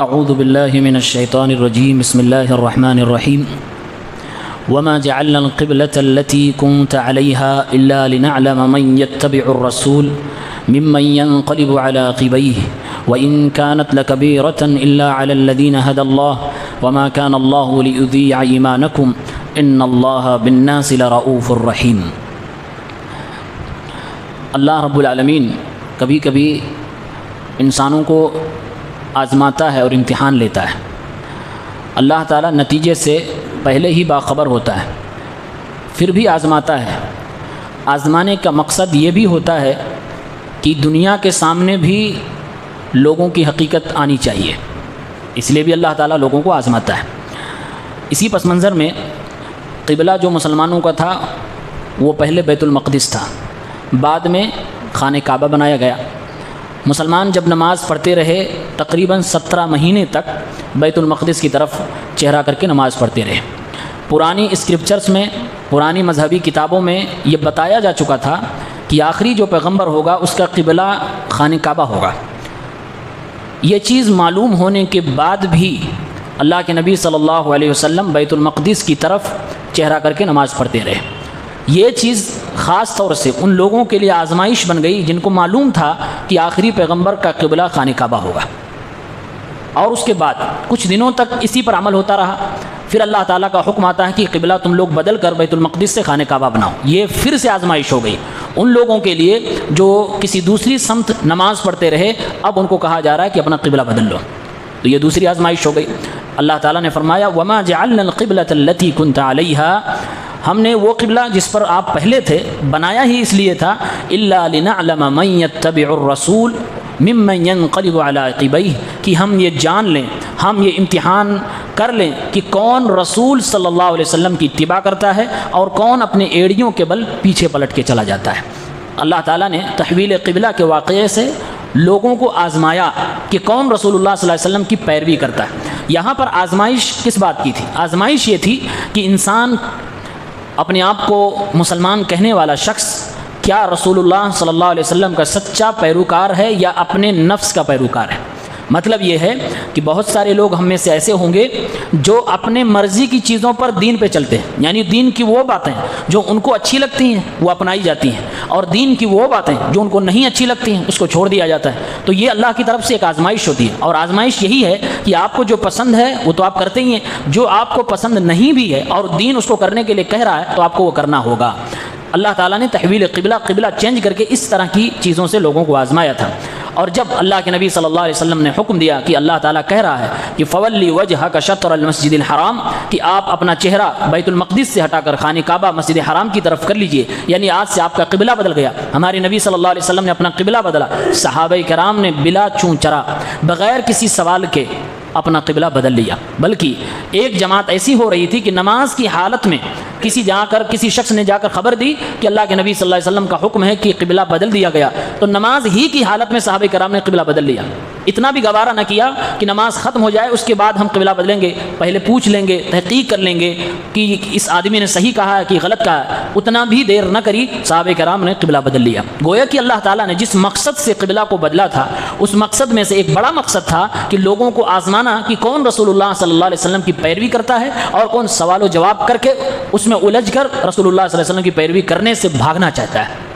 اعوذ باللہ من الشیطان الرجیم بسم اللہ الرحمن الرحیم وما جعلنا القبلة التي كنت عليها إلا لنعلم من يتبع الرسول ممن ينقلب على عقبيه وإن كانت لكبيرة إلا على الذين هدى الله وما كان الله ليضيع إيمانكم إن الله بالناس لرؤوف رحيم۔ اللہ رب العالمین کبھی کبھی انسانوں کو آزماتا ہے اور امتحان لیتا ہے۔ اللہ تعالیٰ نتیجے سے پہلے ہی باخبر ہوتا ہے، پھر بھی آزماتا ہے۔ آزمانے کا مقصد یہ بھی ہوتا ہے کہ دنیا کے سامنے بھی لوگوں کی حقیقت آنی چاہیے، اس لیے بھی اللہ تعالیٰ لوگوں کو آزماتا ہے۔ اسی پس منظر میں قبلہ جو مسلمانوں کا تھا وہ پہلے بیت المقدس تھا، بعد میں خانہ کعبہ بنایا گیا۔ مسلمان جب نماز پڑھتے رہے تقریباً 17 مہینے تک بیت المقدس کی طرف چہرہ کر کے نماز پڑھتے رہے۔ پرانی اسکرپچرز میں، پرانی مذہبی کتابوں میں یہ بتایا جا چکا تھا کہ آخری جو پیغمبر ہوگا اس کا قبلہ خانہ کعبہ ہوگا۔ یہ چیز معلوم ہونے کے بعد بھی اللہ کے نبی صلی اللہ علیہ وسلم بیت المقدس کی طرف چہرہ کر کے نماز پڑھتے رہے۔ یہ چیز خاص طور سے ان لوگوں کے لیے آزمائش بن گئی جن کو معلوم تھا کہ آخری پیغمبر کا قبلہ خانہ کعبہ ہوگا، اور اس کے بعد کچھ دنوں تک اسی پر عمل ہوتا رہا۔ پھر اللہ تعالیٰ کا حکم آتا ہے کہ قبلہ تم لوگ بدل کر بیت المقدس سے خانہ کعبہ بناؤ۔ یہ پھر سے آزمائش ہو گئی ان لوگوں کے لیے جو کسی دوسری سمت نماز پڑھتے رہے، اب ان کو کہا جا رہا ہے کہ اپنا قبلہ بدل لو، تو یہ دوسری آزمائش ہو گئی۔ اللہ تعالیٰ نے فرمایا وما جعلنا القبلة التي كنت عليها، ہم نے وہ قبلہ جس پر آپ پہلے تھے بنایا ہی اس لیے تھا الا لنعلم من يتبع الرسول ممن ينقلب على عقبيه، کہ ہم یہ جان لیں، ہم یہ امتحان کر لیں کہ کون رسول صلی اللہ علیہ وسلم کی اتباع کرتا ہے اور کون اپنے ایڑیوں کے بل پیچھے پلٹ کے چلا جاتا ہے۔ اللہ تعالیٰ نے تحویل قبلہ کے واقعے سے لوگوں کو آزمایا کہ کون رسول اللہ صلی اللہ علیہ وسلم کی پیروی کرتا ہے۔ یہاں پر آزمائش کس بات کی تھی؟ آزمائش یہ تھی کہ انسان اپنے آپ کو مسلمان کہنے والا شخص کیا رسول اللہ صلی اللہ علیہ وسلم کا سچا پیروکار ہے یا اپنے نفس کا پیروکار ہے۔ مطلب یہ ہے کہ بہت سارے لوگ ہم میں سے ایسے ہوں گے جو اپنے مرضی کی چیزوں پر دین پہ چلتے ہیں، یعنی دین کی وہ باتیں جو ان کو اچھی لگتی ہیں وہ اپنائی جاتی ہیں، اور دین کی وہ باتیں جو ان کو نہیں اچھی لگتی ہیں اس کو چھوڑ دیا جاتا ہے۔ تو یہ اللہ کی طرف سے ایک آزمائش ہوتی ہے، اور آزمائش یہی ہے کہ آپ کو جو پسند ہے وہ تو آپ کرتے ہی ہیں، جو آپ کو پسند نہیں بھی ہے اور دین اس کو کرنے کے لیے کہہ رہا ہے تو آپ کو وہ کرنا ہوگا۔ اللہ تعالیٰ نے تحویل قبلہ چینج کر کے اس طرح کی چیزوں سے لوگوں کو آزمایا تھا۔ اور جب اللہ کے نبی صلی اللہ علیہ وسلم نے حکم دیا کہ اللہ تعالیٰ کہہ رہا ہے کہ فولی وجہک شطر المسجد الحرام، کہ آپ اپنا چہرہ بیت المقدس سے ہٹا کر خانہ کعبہ مسجد حرام کی طرف کر لیجئے، یعنی آج سے آپ کا قبلہ بدل گیا۔ ہمارے نبی صلی اللہ علیہ وسلم نے اپنا قبلہ بدلا، صحابہ کرام نے بلا چون چرا بغیر کسی سوال کے اپنا قبلہ بدل لیا۔ بلکہ ایک جماعت ایسی ہو رہی تھی کہ نماز کی حالت میں کسی شخص نے جا کر خبر دی کہ اللہ کے نبی صلی اللہ علیہ وسلم کا حکم ہے کہ قبلہ بدل دیا گیا، تو نماز ہی کی حالت میں صحابہ کرام نے قبلہ بدل لیا۔ اتنا بھی گوارہ نہ کیا کہ نماز ختم ہو جائے اس کے بعد ہم قبلہ بدلیں گے، پہلے پوچھ لیں گے، تحقیق کر لیں گے کہ اس آدمی نے صحیح کہا ہے کہ غلط کہا ہے۔ اتنا بھی دیر نہ کری، صحابہ کرام نے قبلہ بدل لیا۔ گویا کہ اللہ تعالیٰ نے جس مقصد سے قبلہ کو بدلا تھا اس مقصد میں سے ایک بڑا مقصد تھا کہ لوگوں کو آزمانا کہ کون رسول اللہ صلی اللہ علیہ وسلم کی پیروی کرتا ہے اور کون سوال و جواب کر کے اس میں الجھ کر رسول اللہ صلی اللہ علیہ وسلم کی پیروی کرنے سے بھاگنا چاہتا ہے۔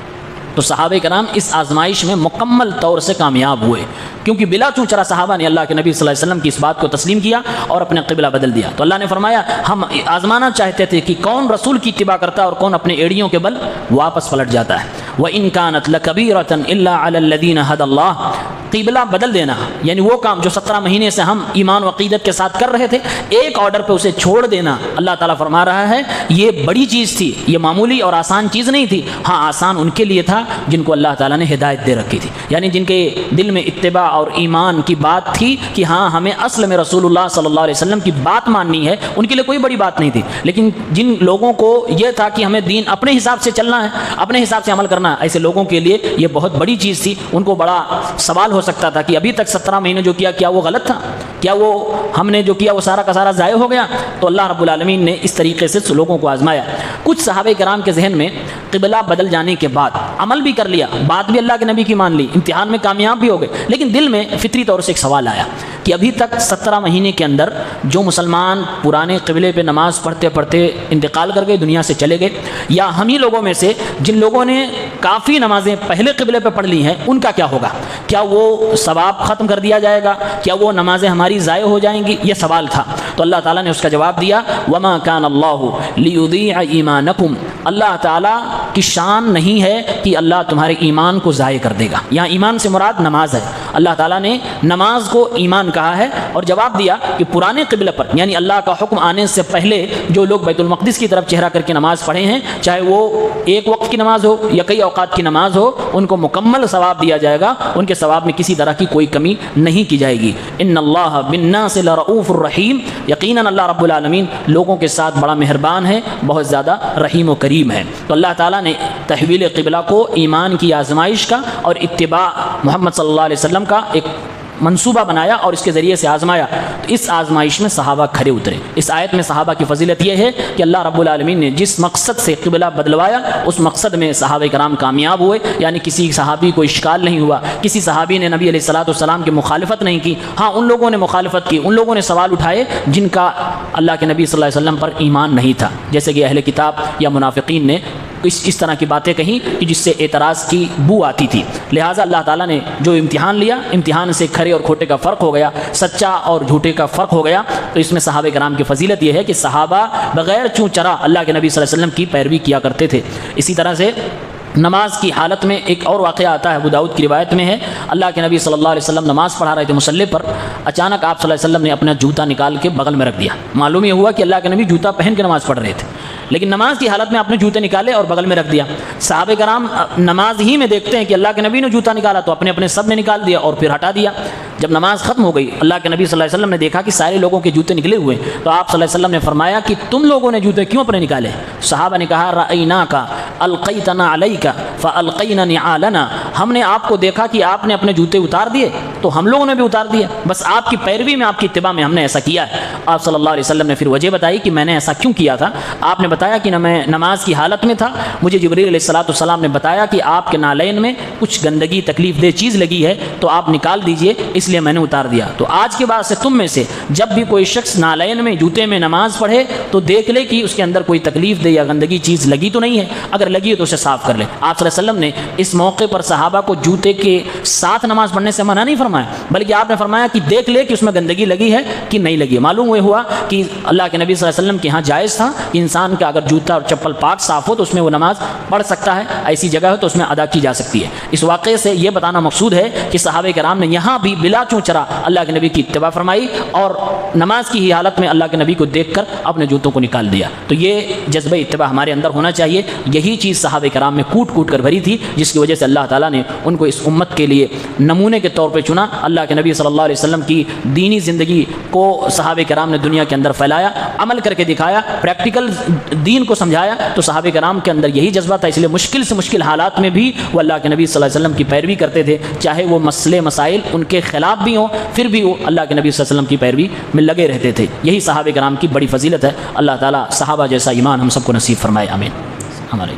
تو صحابہ کرام اس آزمائش میں مکمل طور سے کامیاب ہوئے، کیونکہ بلا چونچرا صحابہ نے اللہ کے نبی صلی اللہ علیہ وسلم کی اس بات کو تسلیم کیا اور اپنے قبلہ بدل دیا۔ تو اللہ نے فرمایا ہم آزمانا چاہتے تھے کہ کون رسول کی اتباع کرتا ہے اور کون اپنے ایڑیوں کے بل واپس پلٹ جاتا ہے۔ وَإِن كَانَتْ لَكَبِيرَةً إِلَّا عَلَى الَّذِينَ هَدَى اللَّهُ، قبلہ بدل دینا یعنی وہ کام جو 17 مہینے سے ہم ایمان و عقیدت کے ساتھ کر رہے تھے، ایک آرڈر پہ اسے چھوڑ دینا، اللہ تعالیٰ فرما رہا ہے یہ بڑی چیز تھی، یہ معمولی اور آسان چیز نہیں تھی۔ ہاں آسان ان کے لیے تھا جن کو اللہ تعالیٰ نے ہدایت دے رکھی تھی، یعنی جن کے دل میں اتباع اور ایمان کی بات تھی کہ ہاں ہمیں اصل میں رسول اللہ صلی اللہ علیہ وسلم کی بات ماننی ہے، ان کے لیے کوئی بڑی بات نہیں تھی۔ لیکن جن لوگوں کو یہ تھا کہ ہمیں دین اپنے حساب سے چلنا ہے، اپنے حساب سے عمل کرنا کرنا ایسے لوگوں کے لیے یہ بہت بڑی چیز تھی. ان کو بڑا سوال ہو سکتا تھا کہ ابھی تک 17 مہینے جو کیا وہ غلط تھا؟ کیا وہ ہم نے جو کیا وہ سارا کا سارا ضائع ہو گیا؟ تو اللہ رب العالمین نے اس طریقے سے لوگوں کو آزمایا. کچھ صحابہ کرام کے ذہن میں قبلہ بدل جانے کے بعد عمل بھی کر لیا, بات بھی اللہ کے نبی کی مان لی, امتحان میں کامیاب بھی ہو گئے, لیکن دل میں فطری طور سے ایک سوال آیا کہ ابھی تک 17 مہینے کے اندر جو مسلمان پرانے قبلے پہ نماز پڑھتے پڑھتے انتقال کر گئے, دنیا سے چلے گئے, یا ہم ہی لوگوں میں سے جن لوگوں نے کافی نمازیں پہلے قبلے پہ پڑھ لی ہیں, ان کا کیا ہوگا؟ کیا وہ ثواب ختم کر دیا جائے گا؟ کیا وہ نمازیں ہماری ضائع ہو جائیں گی؟ یہ سوال تھا. تو اللہ تعالیٰ نے اس کا جواب دیا, وما کان اللہ لیضیع ایمانکم, اللہ تعالیٰ کی شان نہیں ہے کہ اللہ تمہارے ایمان کو ضائع کر دے گا. یہاں ایمان سے مراد نماز ہے. اللہ تعالیٰ نے نماز کو ایمان کہا ہے, اور جواب دیا کہ پرانے قبلے پر یعنی اللہ کا حکم آنے سے پہلے جو لوگ بیت المقدس کی طرف چہرہ کر کے نماز پڑھے ہیں, چاہے وہ ایک وقت کی نماز ہو یا کئی اوقات کی نماز ہو, ان کو مکمل ثواب دیا جائے گا. ان کے ثواب میں کسی طرح کی کوئی کمی نہیں کی جائے گی. ان اللہ بالناس لرؤوف الرحیم, یقیناً اللہ رب العالمین لوگوں کے ساتھ بڑا مہربان ہے, بہت زیادہ رحیم و کریم ہے. تو اللہ تعالیٰ نے تحویل قبلہ کو ایمان کی آزمائش کا اور اتباع محمد صلی اللہ علیہ وسلم کا ایک منصوبہ بنایا اور اس کے ذریعے سے آزمایا. تو اس آزمائش میں صحابہ کھڑے اترے. اس آیت میں صحابہ کی فضیلت یہ ہے کہ اللہ رب العالمین نے جس مقصد سے قبلہ بدلوایا اس مقصد میں صحابہ کرام کامیاب ہوئے. یعنی کسی صحابی کو اشکال نہیں ہوا, کسی صحابی نے نبی علیہ الصلوۃ والسلام کی مخالفت نہیں کی. ہاں, ان لوگوں نے مخالفت کی, ان لوگوں نے سوال اٹھائے جن کا اللہ کے نبی صلی اللہ علیہ وسلم پر ایمان نہیں تھا, جیسے کہ اہل کتاب یا منافقین نے اس طرح کی باتیں کہیں کہ جس سے اعتراض کی بو آتی تھی. لہٰذا اللہ تعالیٰ نے جو امتحان لیا, امتحان سے کھرے اور کھوٹے کا فرق ہو گیا, سچا اور جھوٹے کا فرق ہو گیا. تو اس میں صحابہ کرام کی فضیلت یہ ہے کہ صحابہ بغیر چوں چرا اللہ کے نبی صلی اللہ علیہ وسلم کی پیروی کیا کرتے تھے. اسی طرح سے نماز کی حالت میں ایک اور واقعہ آتا ہے, ابو داؤد کی روایت میں ہے, اللہ کے نبی صلی اللہ علیہ وسلم نماز پڑھا رہے تھے مصلی پر, اچانک آپ صلی اللہ علیہ وسلم نے اپنا جوتا نکال کے بغل میں رکھ دیا. معلوم یہ ہوا کہ اللہ کے نبی جوتا پہن کے نماز پڑھ رہے تھے, لیکن نماز کی حالت میں آپ نے جوتے نکالے اور بغل میں رکھ دیا. صحابہ کرام نماز ہی میں دیکھتے ہیں کہ اللہ کے نبی نے جوتا نکالا تو اپنے اپنے سب نے نکال دیا اور پھر ہٹا دیا. جب نماز ختم ہو گئی, اللہ کے نبی صلی اللہ علیہ وسلم نے دیکھا کہ سارے لوگوں کے جوتے نکلے ہوئے, تو آپ صلی اللہ علیہ وسلم نے فرمایا کہ تم لوگوں نے جوتے کیوں اپنے نکالے؟ صحابہ نے کہا, رأیناک القیتنا علیک فالقینا نعالنا, ہم نے آپ کو دیکھا کہ آپ نے اپنے جوتے اتار دیے تو ہم لوگوں نے بھی اتار دیا, بس آپ کی پیروی میں, آپ کی اتباع میں ہم نے ایسا کیا ہے. آپ صلی اللہ علیہ وسلم نے پھر وجہ بتائی کہ میں نے ایسا کیوں کیا تھا. آپ نے بتایا کہ میں نماز کی حالت میں تھا, مجھے جبریل علیہ الصلوۃ والسلام نے بتایا کہ آپ کے نالین میں کچھ گندگی تکلیف دہ چیز لگی ہے تو آپ نکال دیجئے, اس لیے میں نے اتار دیا. تو آج کے بعد سے تم میں سے جب بھی کوئی شخص نالین میں جوتے میں نماز پڑھے تو دیکھ لے کہ اس کے اندر کوئی تکلیف دہ یا گندگی چیز لگی تو نہیں ہے, اگر لگی ہے تو اسے صاف کر لے. آپ صلی اللہ علیہ وسلم نے اس موقع پر صحابہ کو جوتے کے ساتھ نماز پڑھنے سے منع نہیں فرمایا, بلکہ آپ نے فرمایا کہ دیکھ لے کہ اس میں گندگی لگی ہے کہ نہیں لگی ہے. معلوم یہ ہوا کہ اللہ کے نبی صلی اللہ علیہ وسلم کے ہاں جائز تھا کہ انسان کا اگر جوتا اور چپل پاک صاف ہو تو اس میں وہ نماز پڑھ سکتا ہے, ایسی جگہ ہو تو اس میں ادا کی جا سکتی ہے. اس واقعے سے یہ بتانا مقصود ہے کہ صحابہ کرام نے یہاں بھی بلا چوں چرا اللہ کے نبی کی اتباع فرمائی اور نماز کی ہی حالت میں اللہ کے نبی کو دیکھ کر اپنے جوتوں کو نکال دیا. تو یہ جذبہ اتباع ہمارے اندر ہونا چاہیے. یہی چیز صحابہ کرام میں کوٹ کوٹ کر بھری تھی, جس کی وجہ سے اللہ تعالیٰ نے ان کو اس امت کے لیے نمونے کے طور پہ چنا. اللہ کے نبی صلی اللہ علیہ وسلم کی دینی زندگی کو صحابہ کرام نے دنیا کے اندر پھیلایا, عمل کر کے دکھایا, پریکٹیکل دین کو سمجھایا. تو صحابہ کرام کے اندر یہی جذبہ تھا, اس لیے مشکل سے مشکل حالات میں بھی وہ اللہ کے نبی صلی اللہ علیہ وسلم کی پیروی کرتے تھے, چاہے وہ مسئلے مسائل ان کے خلاف بھی ہوں, پھر بھی وہ اللہ کے نبی صلی اللہ علیہ وسلم کی پیروی میں لگے رہتے تھے. یہی صحابہ کرام کی بڑی فضیلت ہے. اللہ تعالیٰ صحابہ جیسا ایمان ہم سب کو نصیب فرمائے, آمین. ہمارے